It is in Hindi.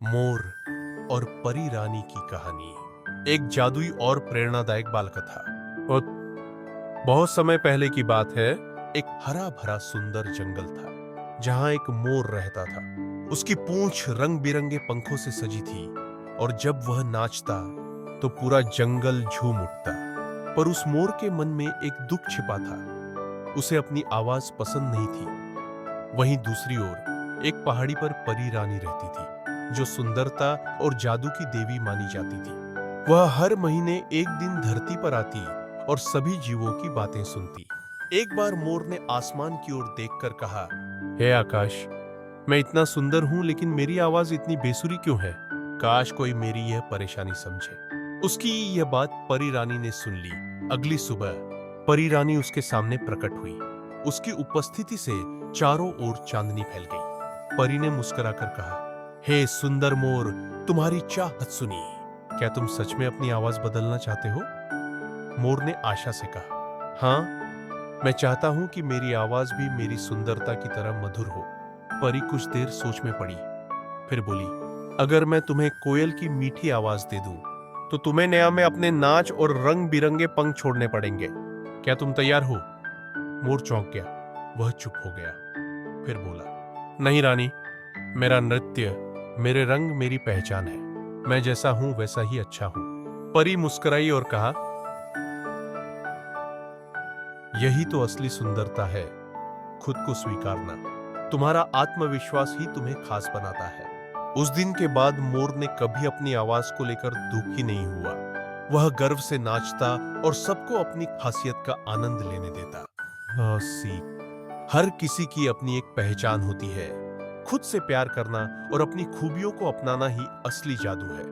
मोर और परी रानी की कहानी। एक जादुई और प्रेरणादायक बाल कथा। और बहुत समय पहले की बात है। एक हरा भरा सुंदर जंगल था जहां एक मोर रहता था। उसकी पूंछ रंग बिरंगे पंखों से सजी थी और जब वह नाचता तो पूरा जंगल झूम उठता। पर उस मोर के मन में एक दुख छिपा था। उसे अपनी आवाज पसंद नहीं थी। वहीं दूसरी ओर एक पहाड़ी पर परी रानी रहती थी जो सुंदरता और जादू की देवी मानी जाती थी। वह हर महीने एक दिन धरती पर आती और सभी जीवों की बातें सुनती। एक बार मोर ने आसमान की ओर देखकर कहा, हे आकाश, मैं इतना सुंदर हूं लेकिन मेरी आवाज इतनी बेसुरी क्यों है? काश कोई मेरी यह परेशानी समझे। उसकी यह बात परी रानी ने सुन ली। अगली सुबह परी रानी उसके सामने प्रकट हुई। उसकी उपस्थिति से चारों ओर चांदनी फैल गई। परी ने मुस्कुराकर कहा, हे सुंदर मोर, तुम्हारी चाहत सुनी। क्या तुम सच में अपनी आवाज बदलना चाहते हो? मोर ने आशा से कहा, हाँ, मैं चाहता हूं कि मेरी आवाज भी मेरी सुंदरता की तरह मधुर हो। परी कुछ देर सोच में पड़ी, फिर बोली, अगर मैं तुम्हें कोयल की मीठी आवाज दे दूं तो तुम्हें नया में अपने नाच और रंग बिरंगे पंख छोड़ने पड़ेंगे। क्या तुम तैयार हो? मोर चौंक गया। वह चुप हो गया, फिर बोला, नहीं रानी, मेरा नृत्य, मेरे रंग मेरी पहचान है। मैं जैसा हूं वैसा ही अच्छा हूं। परी मुस्कुराई और कहा, यही तो असली सुंदरता है, खुद को स्वीकारना। तुम्हारा आत्मविश्वास ही तुम्हें खास बनाता है। उस दिन के बाद मोर ने कभी अपनी आवाज को लेकर दुखी नहीं हुआ। वह गर्व से नाचता और सबको अपनी खासियत का आनंद लेने देता। सीख, हर किसी की अपनी एक पहचान होती है। खुद से प्यार करना और अपनी खूबियों को अपनाना ही असली जादू है।